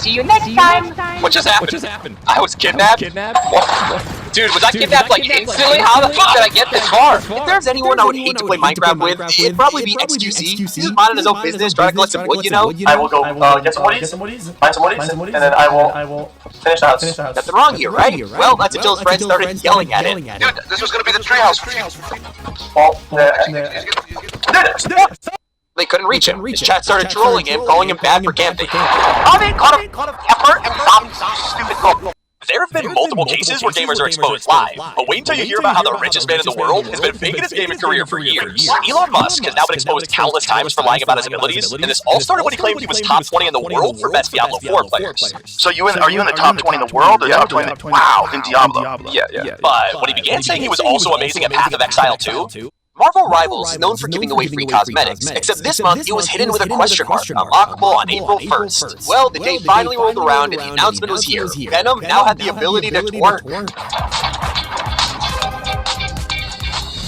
See you next time. What just happened? I was kidnapped? What? Dude, was I kidnapped like instantly? How the fuck did I get this far? If there's anyone I would hate to play Minecraft with, it'd probably be XQC. He's just minding his own business, trying to collect some wood, you know? I will go get some woodies, find some woodies, and then I will finish the house. Nothing wrong here, right? Well, that's until his friends started yelling at it. Dude, this was gonna be the treehouse. Well, They couldn't reach him. His chat started trolling him, calling him bad for camping. Caught him, pepper, and stupid goal. There have been multiple cases where gamers are exposed live, but wait until you hear about how the richest man in the world has been faking his gaming career for years. Elon Musk has now been exposed countless times for lying about his abilities, and this all started when he claimed he was top 20 in the world for best Diablo 4 players. So are you in the top 20 in the world, or top 20 wow, in Diablo? Yeah. But when he began saying he was also amazing at Path of Exile 2, Marvel Rivals is known for giving away free cosmetics, except this month it was hidden with a question mark, unlockable on April 1st. Well, the day finally rolled around and the announcement was here. Venom now had the ability to twerk.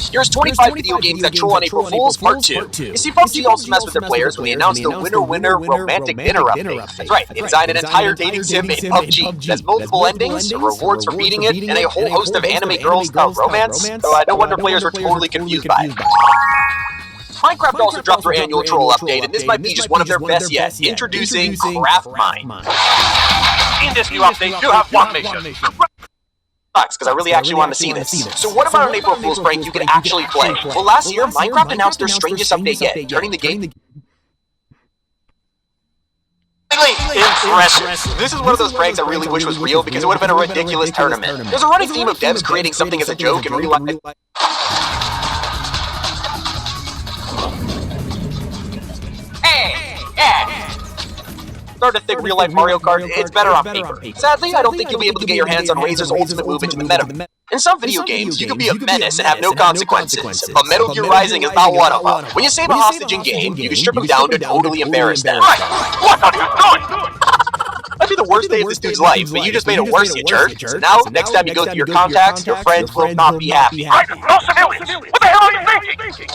Here's 25 video games that troll on April Fools Part 2. You see, PUBG also messed with their players when they announced the Winner Romantic Dinner Update. That's right, they designed an entire dating sim in PUBG. There's multiple endings, rewards for beating it, and a whole host of anime girl-style romance, so no wonder players were totally confused by it. Minecraft also dropped their annual troll update, and this might be just one of their best yet. Introducing Craft Mine. In this new update, you have one mission. Because I really actually wanted to see this. So what about an April Fool's prank you can actually play? Well, last year, Minecraft announced their strangest update yet, turning the game impressive. This is one of those pranks I really wish was real because it would have been a ridiculous tournament. There's a running theme of devs creating something as a joke in real life. Started to think real-life Mario Kart, it's better on paper. Sadly, I don't think you'll be able to get your hands on Razor's ultimate move into the meta. In some video games, you can be a menace and have no consequences, but Metal Gear Rising is not one of them. When you save a hostage in-game, you can strip him down to totally embarrass them. What are you doing? That'd be the worst day of this dude's life, but you just made it worse, you jerk. So now, next time you go through your contacts, your friends will not be happy. Raiden, no civilians! What the hell are you thinking?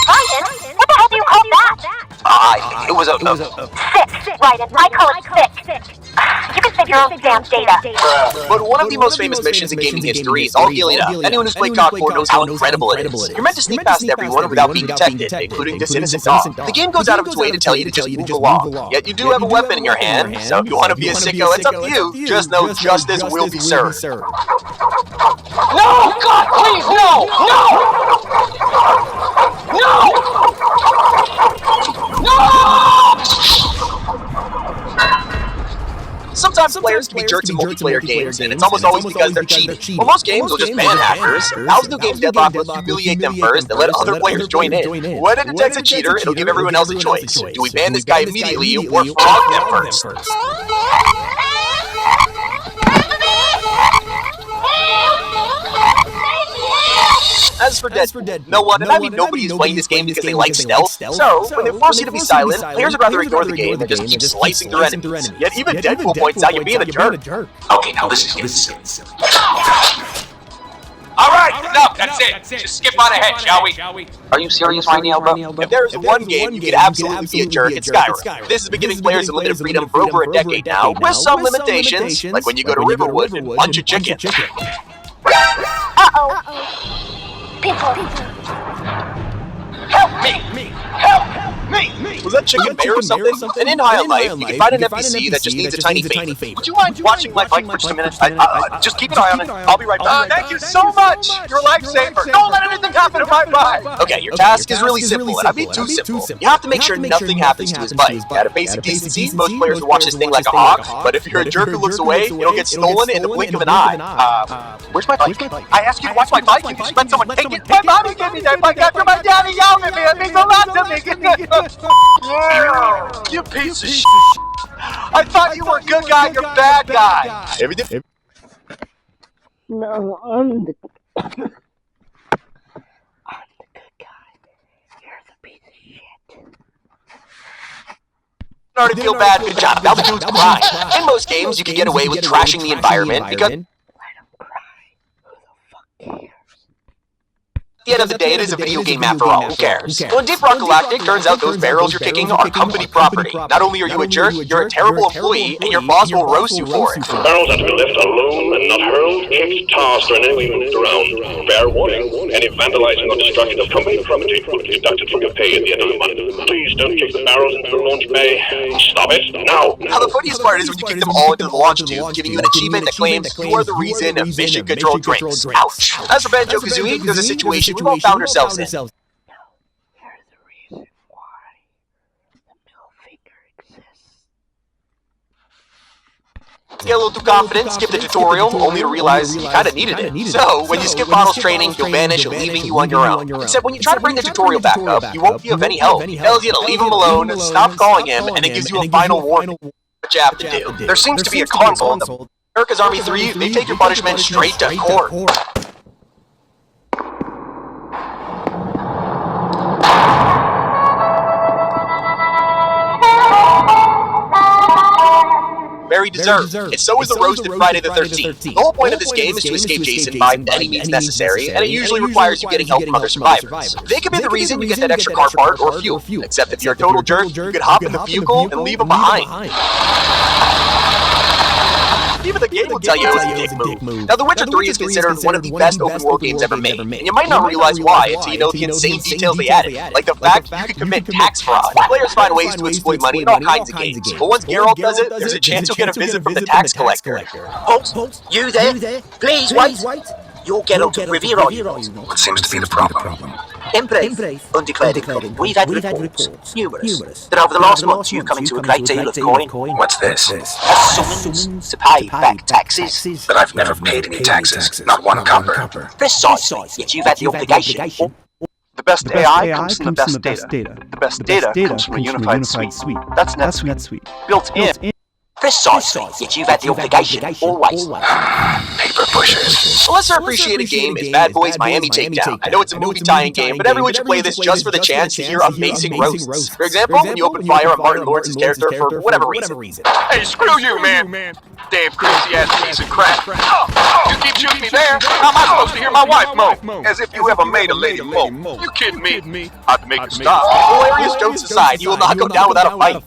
Raiden? What the hell do you call that? I think it was a... Sick, Raiden. I call it sick. You can save your own damn data. But one of the most famous missions in gaming history is all healing up. Anyone who's played COD 4 knows how incredible it is. You're meant to sneak past everyone without being detected, including this innocent dog. The game goes out of its way to tell you to just move along. Yet you do have a weapon in your hand, so if you want to be a sicko, it's up to you. Just know justice will be served. No! God, please, no! Sometimes players can be jerks in multiplayer games, and it's almost always because they're cheating. Well, most games will just ban hackers. How's New Games Deadlock will humiliate them first and let other players join in. When it detects a cheater, it'll give everyone else a choice. Do we ban this guy immediately or flog them first? As for Dead, no one, and I mean nobody is playing this game because they like stealth. So, when they force you to be silent, players would rather ignore the game and just keep slicing through enemies. Yet even Deadpool points out you're being a jerk. Okay, now this is getting silly. Alright, enough, that's it. Just skip on ahead, shall we? Are you serious right now, bro? If there is one game you could absolutely be a jerk, it's Skyrim. This has been giving players unlimited freedom for over a decade now, with some limitations, like when you go to Riverwood and punch a chicken. Uh-oh. People. Help me! Help me! Was that Chicken Bear or something? And in High Life, you can find an NPC that just needs a tiny favor. Would you mind watching my fight for just a minute? Just keep an eye on it. I'll be right back. Thank you so much! You're a lifesaver! Don't let anything happen to my bike! Okay, your task is really simple, and I mean too simple. You have to make sure nothing happens to his bike. Out of basic decency, most players will watch this thing like a hawk, but if you're a jerk who looks away, it'll get stolen in the blink of an eye. Where's my bike? I asked you to watch my bike and you spent someone taking it. My mommy gave me that bike after my daddy yelled at me. It means a lot to me. You piece of shit. I thought you were a good guy, you're a bad guy. Everything. No, I'm the good guy. You're the piece of shit. Already feel bad. Good job. Now the dude's crying. In most games, you can get away with trashing the environment because... Let him cry. Who the fuck cares? At the end of the day, it is a video game after all. Who cares? Well, in Deep Rock Galactic, turns out those barrels you're kicking are company property. Not only are you a jerk, you're a terrible employee, and your boss will roast you for it. Barrels are to be left alone and not hurled, kicked, tossed, or in any way moved around. Fair warning, any vandalizing or destruction of company property will be deducted from your pay at the end of the month. Please don't kick the barrels into the launch bay. Stop it, now! Now, the funniest part is when you kick them all into the launch tube, giving you an achievement that claims you are the reason Mission Control drinks. Ouch! As for Banjo-Kazooie, there's a situation we've all found ourselves in. You're the reason why the middle finger exists. Get a little too confident, skip the tutorial, only to realize you kinda needed it. So, when you skip Bottle's training, he'll vanish, leaving you on your own. Except when you try to bring the tutorial back up, you won't be of any help. He tells you to leave him alone, stop calling him, and then gives you a final warning. What you have to do. There seems to be a console in the America's Army 3, they take your punishment straight to court. Very deserved. And so is the roasted Friday the 13th. The whole point of this game is to escape Jason by any means necessary, and it usually requires you getting help from other survivors. They could be the reason you get that extra car part or fuel, except if you're a total jerk, you could hop in the vehicle and leave them behind. Even the game will tell you it was a dick move. Now, The Witcher 3 is considered one of the best open-world games ever made, and you might not realize why until you know the insane details they added, like the fact you can commit tax fraud. Players find ways to exploit money in all kinds of games, but once Geralt does it, there's a chance you'll get a visit from the tax collector. Halt! You there? Please wait! You'll get on to Riviera. What seems to be the problem? Embrave, undeclared income. We've had reports, numerous, that over the last month you've come into a great deal of coin. What's this? A summons to pay back taxes. But I've never paid any taxes, not one copper. Precisely, yet you've had the obligation. The best AI comes from the best data. The best data comes from a unified suite. That's NetSuite. Built in. Precisely, yet you've had the obligation, always. Paper pushers. A lesser appreciated game is Bad Boys Miami Takedown. I know it's a movie tie-in game, but everyone should play this just for the chance to hear amazing roasts. For example, when you open fire on Martin Lawrence's character for whatever reason. Hey, screw you, man! Damn crazy-ass piece of crap. You keep shooting me there, how am I supposed to hear my wife moan? As if you ever made a lady moan. You kidding me? I'd make you stop. Hilarious jokes aside, you will not go down without a fight.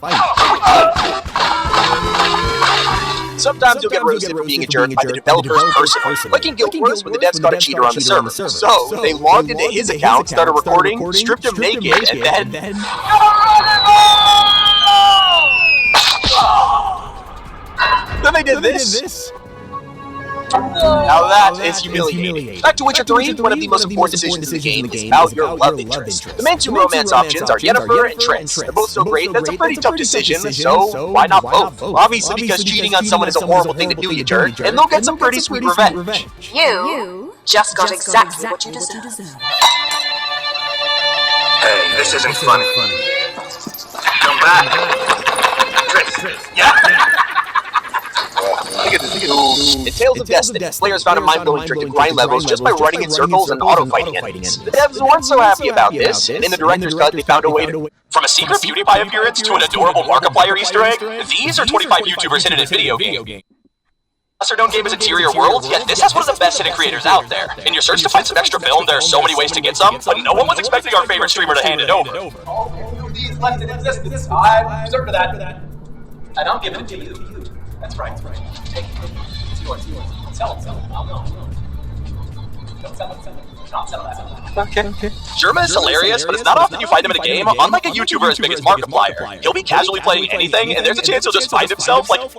Sometimes you'll get roasted for being a jerk by the developers personally, like in Guild Wars when the devs caught a cheater on the server. So, they logged into his account, started recording, stripped him naked, and then... Then they did this. Now that is humiliating. Back to Witcher 3, one of the most important decisions in the game is about your love interest. The main two romance options are Yennefer and Triss. They're both so great that's a pretty tough decision, so why not both? Obviously because cheating on someone is a horrible thing to do, you jerk, and they'll get some pretty sweet revenge. You just got exactly what you deserve. Hey, this isn't funny. Come back. Triss. Yeah. In Tales of Destiny, players found a mind-blowing trick to grind levels just by running in circles and auto-fighting enemies. The devs weren't so happy about this, and in the director's cut they found a way to... From a secret PewDiePie appearance to an adorable Markiplier Easter egg, these are 25 YouTubers hidden in video game. Lesser-known game is Interior Worlds, yet this has one of the best hidden creators out there. In your search to find some extra film, there are so many ways to get some, but no one was expecting our favorite streamer to hand it over. These left in existence, I deserve that. And I'm giving it to you. That's right. Take it. It's yours. Sell it. No. Don't sell it. Not sell that. Okay. Germa is hilarious, but it's not often you find him in a game, unlike a YouTuber as big as Markiplier. He'll be casually playing anything, and there's a chance he'll just find himself, like,